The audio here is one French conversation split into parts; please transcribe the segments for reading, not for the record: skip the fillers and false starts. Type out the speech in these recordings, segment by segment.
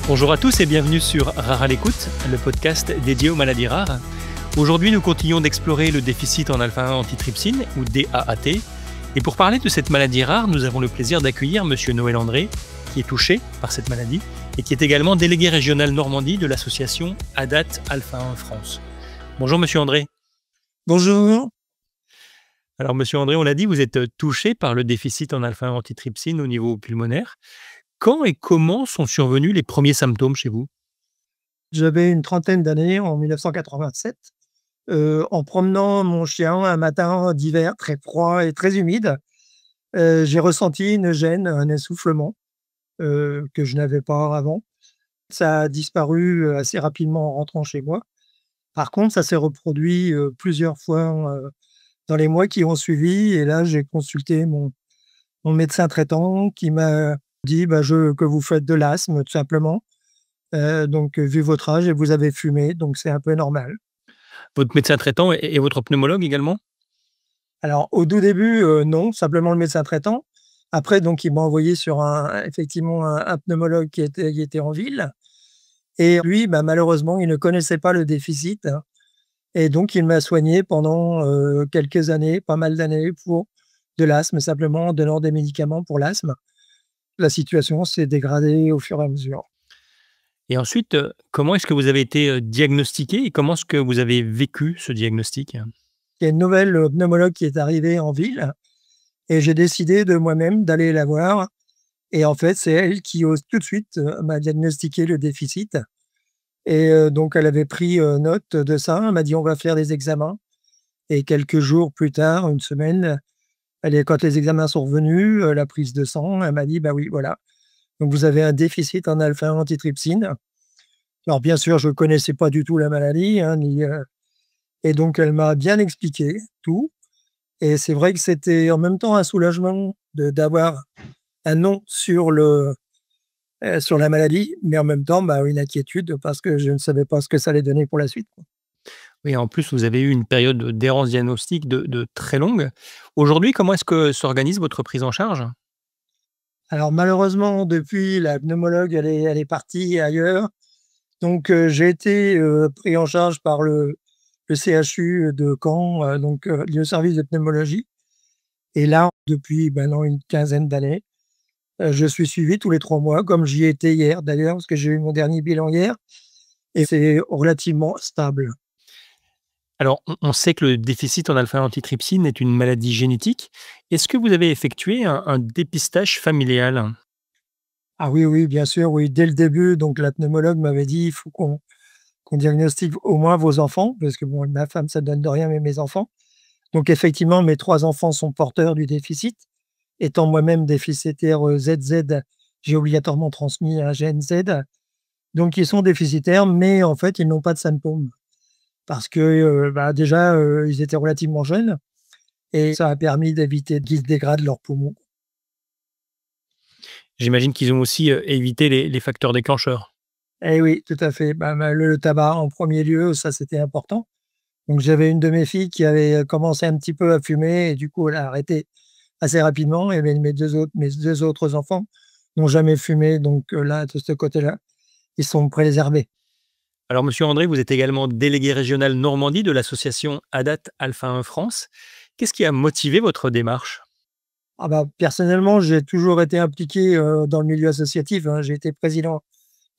Bonjour à tous et bienvenue sur Rare à l'écoute, le podcast dédié aux maladies rares. Aujourd'hui, nous continuons d'explorer le déficit en alpha-1 antitrypsine, ou DAAT. Et pour parler de cette maladie rare, nous avons le plaisir d'accueillir Monsieur Noël André, qui est touché par cette maladie et qui est également délégué régional Normandie de l'association ADAT Alpha-1 France. Bonjour Monsieur André. Bonjour. Alors Monsieur André, on l'a dit, vous êtes touché par le déficit en alpha-1 antitrypsine au niveau pulmonaire. Quand et comment sont survenus les premiers symptômes chez vous? J'avais une trentaine d'années en 1987, en promenant mon chien un matin d'hiver très froid et très humide, j'ai ressenti une gêne, un essoufflement, que je n'avais pas avant. Ça a disparu, assez rapidement en rentrant chez moi. Par contre, ça s'est reproduit, plusieurs fois, dans les mois qui ont suivi et là, j'ai consulté mon médecin traitant qui m'a dit: «Bah, que vous faites de l'asthme, tout simplement». Donc, vu votre âge et vous avez fumé, donc c'est un peu normal. Votre médecin traitant et votre pneumologue également? Alors au tout début, non, simplement le médecin traitant. Après donc il m'a envoyé sur effectivement un pneumologue qui était en ville et lui, bah, malheureusement, il ne connaissait pas le déficit et donc il m'a soigné pendant, quelques années, pas mal d'années pour de l'asthme, simplement en donnant des médicaments pour l'asthme. La situation s'est dégradée au fur et à mesure. Et ensuite, comment est-ce que vous avez été, diagnostiqué et comment est-ce que vous avez vécu ce diagnostic? Il y a une nouvelle, pneumologue qui est arrivée en ville et j'ai décidé de moi-même d'aller la voir et en fait, c'est elle qui, tout de suite, m'a diagnostiqué le déficit et donc elle avait pris, note de ça. Elle m'a dit: «On va faire des examens» et quelques jours plus tard, une semaine, quand les examens sont revenus, la prise de sang, elle m'a dit: «Bah oui, voilà, donc vous avez un déficit en alpha-1 antitrypsine». Alors bien sûr, je ne connaissais pas du tout la maladie, hein, ni, et donc elle m'a bien expliqué tout et c'est vrai que c'était en même temps un soulagement d'avoir un nom sur la maladie, mais en même temps, bah, une inquiétude parce que je ne savais pas ce que ça allait donner pour la suite, quoi. Oui, en plus, vous avez eu une période d'errance diagnostique de très longue. Aujourd'hui, comment est-ce que s'organise votre prise en charge? Alors malheureusement, depuis, la pneumologue, elle est partie ailleurs, donc j'ai été, pris en charge par le CHU de Caen, donc le service de pneumologie et là, depuis maintenant une quinzaine d'années, je suis suivi tous les 3 mois, comme j'y étais hier d'ailleurs, parce que j'ai eu mon dernier bilan hier et c'est relativement stable. Alors, on sait que le déficit en alpha-antitrypsine est une maladie génétique. Est-ce que vous avez effectué un dépistage familial? Ah oui, oui, bien sûr, oui, dès le début, donc la pneumologue m'avait dit: «Il faut qu'on diagnostique au moins vos enfants», parce que bon, ma femme, ça ne donne de rien, mais mes enfants. Donc effectivement, mes 3 enfants sont porteurs du déficit. Étant moi-même déficitaire, ZZ, j'ai obligatoirement transmis un gène Z. Donc ils sont déficitaires, mais en fait, ils n'ont pas de symptômes parce que, bah, déjà, ils étaient relativement jeunes et ça a permis d'éviter qu'ils se dégradent leurs poumons. J'imagine qu'ils ont aussi, évité les facteurs déclencheurs. Eh oui, tout à fait. Bah, le tabac en premier lieu, ça, c'était important. Donc j'avais une de mes filles qui avait, commencé un petit peu à fumer et du coup, elle a arrêté assez rapidement et mes deux autres enfants n'ont jamais fumé donc là, de ce côté-là, ils sont préservés. Alors, monsieur André, vous êtes également délégué régional Normandie de l'association ADAT Alpha-1 France. Qu'est-ce qui a motivé votre démarche? Ah bah, personnellement, j'ai toujours été impliqué, dans le milieu associatif, hein. J'ai été président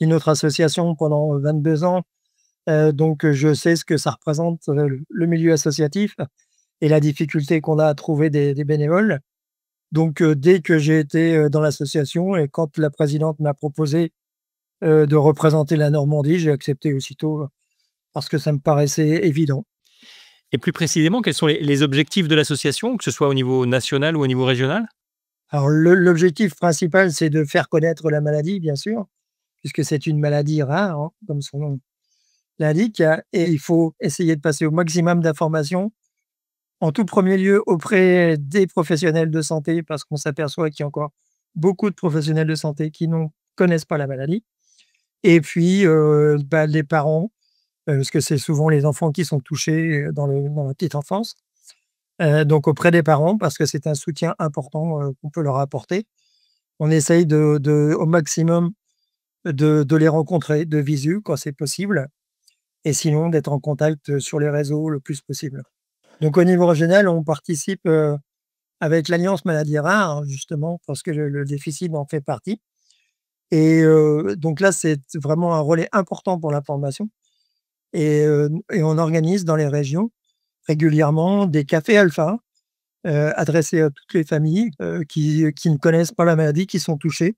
d'une autre association pendant, 22 ans, donc je sais ce que ça représente, le milieu associatif et la difficulté qu'on a à trouver des bénévoles. Donc dès que j'ai été, dans l'association et quand la présidente m'a proposé, de représenter la Normandie, j'ai accepté aussitôt, parce que ça me paraissait évident. Et plus précisément, quels sont les objectifs de l'association, que ce soit au niveau national ou au niveau régional? Alors l'objectif principal, c'est de faire connaître la maladie, bien sûr, puisque c'est une maladie rare, hein, comme son nom l'indique, et il faut essayer de passer au maximum d'informations. En tout premier lieu, auprès des professionnels de santé, parce qu'on s'aperçoit qu'il y a encore beaucoup de professionnels de santé qui ne connaissent pas la maladie et puis, bah, les parents, parce que c'est souvent les enfants qui sont touchés, dans la petite enfance. Donc auprès des parents, parce que c'est un soutien important, qu'on peut leur apporter. On essaye au maximum de les rencontrer de visu quand c'est possible et sinon d'être en contact sur les réseaux le plus possible. Donc au niveau régional, on participe, avec l'Alliance Maladies Rares, justement, parce que le déficit en fait partie et donc là, c'est vraiment un relais important pour l'information et on organise dans les régions régulièrement des cafés alpha, adressés à toutes les familles, qui ne connaissent pas la maladie, qui sont touchées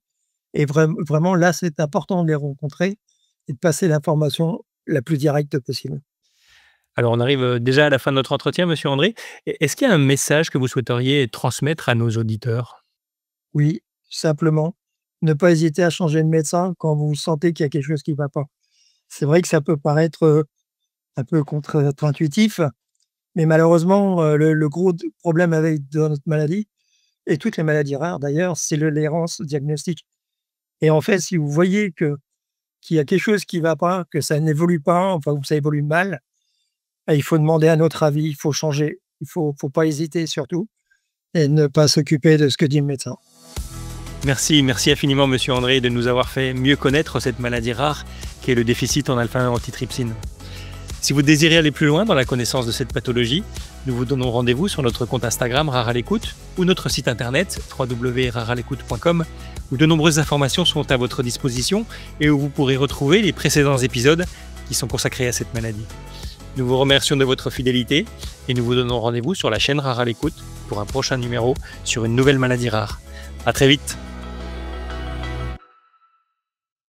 et vraiment là, c'est important de les rencontrer et de passer l'information la plus directe possible. Alors, on arrive déjà à la fin de notre entretien, Monsieur André. Est-ce qu'il y a un message que vous souhaiteriez transmettre à nos auditeurs? Oui, simplement, ne pas hésiter à changer de médecin quand vous sentez qu'il y a quelque chose qui ne va pas. C'est vrai que ça peut paraître, un peu contre-intuitif, mais malheureusement, le gros problème avec dans notre maladie et toutes les maladies rares d'ailleurs, c'est l'errance diagnostique et en fait, si vous voyez qu'il y a quelque chose qui ne va pas, que ça n'évolue pas, enfin, ou ça évolue mal, il faut demander un autre avis, il faut changer, il faut pas hésiter surtout et ne pas s'occuper de ce que dit le médecin. Merci infiniment, Monsieur André, de nous avoir fait mieux connaître cette maladie rare qu'est le déficit en alpha-1-antitrypsine. Si vous désirez aller plus loin dans la connaissance de cette pathologie, nous vous donnons rendez-vous sur notre compte Instagram Rare à l'écoute ou notre site internet www.rarealécoute.com où de nombreuses informations sont à votre disposition et où vous pourrez retrouver les précédents épisodes qui sont consacrés à cette maladie. Nous vous remercions de votre fidélité et nous vous donnons rendez-vous sur la chaîne Rare à l'écoute pour un prochain numéro sur une nouvelle maladie rare. À très vite!